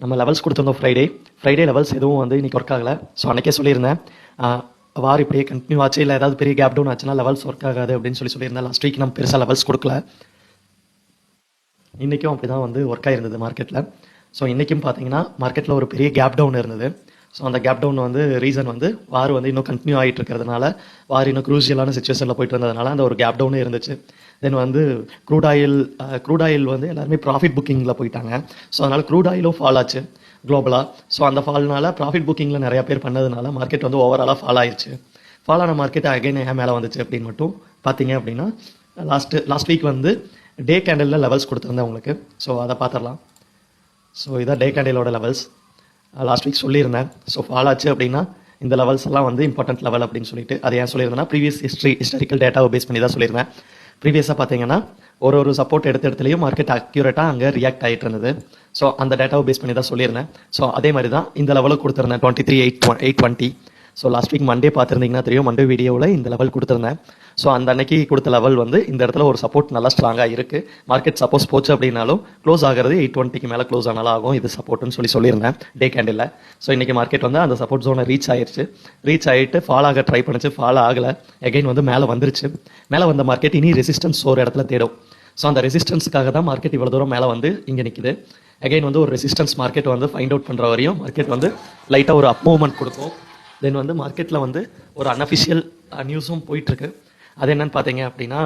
நம்ம லெவல்ஸ் கொடுத்துருந்தோம் Friday levels எதுவும் வந்து இன்றைக்கி ஒர்க் ஆகலை. ஸோ அன்றைக்கே சொல்லியிருந்தேன் வார் இப்படியே கண்டினியூ ஆச்சு, இல்லை ஏதாவது பெரிய கேப் டவுன் ஆச்சுன்னா லெவல்ஸ் ஒர்க் ஆகாது அப்படின்னு சொல்லியிருந்தேன். லாஸ்ட் வீக் நம்ம பெருசாக லெவல்ஸ் கொடுக்கல. இன்றைக்கும் அப்படி தான் வந்து ஒர்க் ஆகிருந்தது மார்க்கெட்டில். ஸோ இன்றைக்கும் பார்த்தீங்கன்னா மார்க்கெட்டில் ஒரு பெரிய கேப் டவுன் இருந்தது. ஸோ அந்த கேப் டவுன் வந்து ரீசன் வந்து வார் வந்து இன்னும் கண்டினியூ ஆகிட்டு இருக்கிறதுனால, வார் இன்னும் க்ரூஷியலான சுச்சுவேஷனில் போயிட்டு இருந்ததுனால அந்த ஒரு கேப் டவுனே இருந்துச்சு. தென் வந்து க்ரூட் ஆயில் வந்து எல்லாருமே ப்ராஃபிட் புக்கிங்கில் போயிட்டாங்க. ஸோ அதனால் க்ரூட் ஆயிலும் ஃபால் ஆச்சு குளோபலாக. ஸோ அந்த ஃபால்னால ப்ராஃபிட் புக்கிங்கில் நிறையா பேர் பண்ணதுனால மார்க்கெட் வந்து ஓவராலாக ஃபால் ஆயிடுச்சு. ஃபால் ஆன மார்க்கெட் அகைன் ஏன் மேலே வந்துச்சு அப்படின்னு மட்டும் பார்த்தீங்க அப்படின்னா, லாஸ்ட் வீக் வந்து டே கேண்டலில் லெவல்ஸ் கொடுத்துருந்தேன் உங்களுக்கு. ஸோ அதை பார்த்துடலாம். ஸோ இதான் டே கேண்டலோட லெவல்ஸ். லாஸ்ட் வீக் சொல்லியிருந்தேன். ஸோ ஃபால் ஆச்சு அப்படின்னா இந்த லெவல்ஸ் எல்லாம் வந்து இம்பார்ட்டன்ட் லெவல் அப்படின்னு சொல்லிட்டு, அது ஏன் சொல்லியிருந்தேன்னா ப்ரீவியஸ் ஹிஸ்டாரிக்கல் டேட்டாவை பேஸ் பண்ணி தான் சொல்லியிருந்தேன். ப்ரீவியஸாக பார்த்தீங்கன்னா ஒரு சப்போர்ட் இடத்துலையும் மார்க்கெட் அக்யூரேட்டாக அங்கே ரியாக்ட் ஆகிட்டு இருந்தது. ஸோ அந்த டேட்டாவை பேஸ் பண்ணி தான் சொல்லியிருந்தேன். ஸோ அதே மாதிரி தான் இந்த லெவலுக்கு கொடுத்துருந்தேன் 23,820. ஸோ லாஸ்ட் வீக் மண்டே பார்த்துருந்தீங்கன்னா தெரியும், மண்டே வீடியோவில் இந்த லெவல் கொடுத்துருந்தேன். ஸோ அந்த அன்னைக்கு கொடுத்த லெவல் வந்து இந்த இடத்துல ஒரு சப்போர்ட் நல்லா ஸ்ட்ராங்காக இருக்குது. மார்க்கெட் சப்போஸ் போச்சு அப்படின்னாலும் க்ளோஸ் ஆகிறது 820க்கு மேலே க்ளோஸ் ஆனாலும் ஆகும், இது சப்போர்ட்னு சொல்லியிருந்தேன் டே கேண்டில். ஸோ இன்றைக்கி மார்க்கெட் வந்து அந்த சப்போர்ட் ஜோனை ரீச் ஆகிட்டு ஃபால் ஆக ட்ரை பண்ணிச்சு, ஃபால் ஆகலை. எகைன் வந்து மேலே வந்துருச்சு. மேலே வந்த மார்க்கெட் இனி ரெசிஸ்டன்ஸ் ஒரு இடத்துல தேடும். ஸோ அந்த ரெசிஸ்டன்ஸுக்காக தான் மார்க்கெட் இவ்வளோ தூரம் மேலே வந்து இங்கே நிற்குது. எகைன் வந்து ஒரு ரெசிஸ்டன்ஸ் மார்க்கெட் வந்து ஃபைண்ட் அவுட் பண்ணுற வரையும் மார்க்கெட் வந்து லைட்டாக ஒரு அப் மூவ்மெண்ட் கொடுக்கும். தென் வந்து மார்க்கெட்டில் வந்து ஒரு அன்அஃபிஷியல் நியூஸும் போயிட்டுருக்கு. அது என்னன்னு பார்த்தீங்க அப்படின்னா,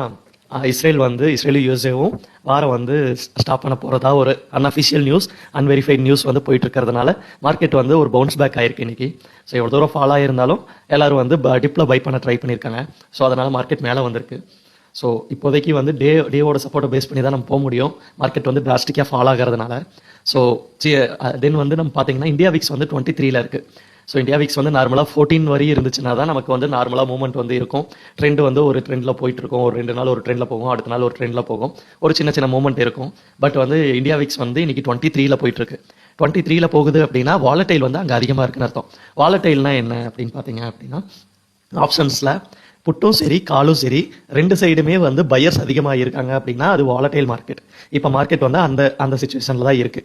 இஸ்ரேலும் யூஎஸ்ஏவும் வாரம் வந்து ஸ்டாப் பண்ண போகிறதா ஒரு அன்அஃபிஷியல் நியூஸ், அன்வெரிஃபைட் நியூஸ் வந்து போயிட்டு இருக்கிறதுனால மார்க்கெட் வந்து ஒரு பவுன்ஸ் பேக் ஆயிருக்கு இன்னைக்கு. ஸோ எவ்வளோ தூரம் ஃபால் ஆகிருந்தாலும் எல்லாரும் வந்து டிப்பில் பை பண்ண ட்ரை பண்ணியிருக்காங்க. ஸோ அதனால் மார்க்கெட் மேலே வந்திருக்கு. ஸோ இப்போதைக்கு வந்து டேவோட சப்போர்ட்டை பேஸ் பண்ணி தான் நம்ம போக முடியும். மார்க்கெட் வந்து டிராஸ்டிக்காக ஃபால் ஆகிறதுனால. ஸோ தென் வந்து நம்ம பார்த்தீங்கன்னா இந்தியா விக்ஸ் வந்து 23ல் இருக்குது. ஸோ இந்தியா விக்ஸ் வந்து நார்மலாக 14 வரையும் இருந்துச்சுன்னா தான் நமக்கு வந்து நார்மலாக மூவ்மெண்ட் வந்து இருக்கும். ட்ரெண்ட் வந்து ஒரு ட்ரெண்டில் போயிட்டுருக்கும், ஒரு 2 நாள் ஒரு ட்ரெண்டில் போகும், அடுத்த நாள் ஒரு ட்ரெண்டில் போகும், ஒரு சின்ன மூவ்மெண்ட் இருக்கும். பட் வந்து இந்தியா விக்ஸ் வந்து இன்றைக்கி 23ல் போயிட்டுருக்கு. 23ல் போகுது அப்படின்னா வாலட்டைல் வந்து அங்கே அதிகமாக இருக்குன்னு அர்த்தம். வாலட்டைல்னா என்ன அப்படின்னு பார்த்தீங்க அப்படின்னா, ஆப்ஷன்ஸில் புட்டும் சரி காலும் சரி ரெண்டு சைடுமே வந்து பையர்ஸ் அதிகமாக இருக்காங்க அப்படின்னா அது வாலட்டைல் மார்க்கெட். இப்போ மார்க்கெட் வந்து அந்த சுச்சுவேஷனில் தான் இருக்குது.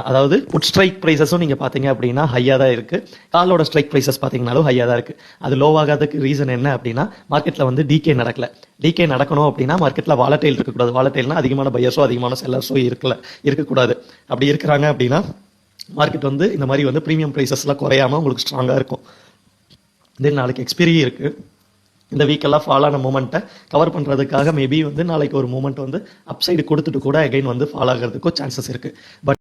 அதாவது புட் ஸ்ட்ரைக் ப்ரைஸஸும் நீங்கள் பார்த்தீங்க அப்படின்னா ஹையாக தான் இருக்குது. காலோட ஸ்ட்ரைக் ப்ரைஸஸ் பார்த்தீங்கன்னாலும் ஹையாக தான் இருக்குது. அது லோவாகாததுக்கு ரீசன் என்ன அப்படின்னா, மார்க்கெட்டில் வந்து டிகே நடக்கல. டிகே நடக்கணும் அப்படின்னா மார்க்கெட்டில் வாலட்டைல் இருக்கக்கூடாது. வாலட்டைல்னா அதிகமான பையர்ஸோ அதிகமான செல்லர்ஸோ இருக்கக்கூடாது. அப்படி இருக்கிறாங்க அப்படின்னா மார்க்கெட் வந்து இந்த மாதிரி வந்து ப்ரீமியம் ப்ரைஸஸ்லாம் குறையாமல் உங்களுக்கு ஸ்ட்ராங்காக இருக்கும். தென் நாளைக்கு எக்ஸ்பீரி இருக்குது. இந்த வீக்கெல்லாம் ஃபால் ஆன மூமெண்ட்டை கவர் பண்ணுறதுக்காக மேபி வந்து நாளைக்கு ஒரு மூமெண்ட் வந்து அப்சைடு கொடுத்துட்டு கூட அகைன் வந்து ஃபால் ஆகிறதுக்கும் சான்சஸ் இருக்குது. பட்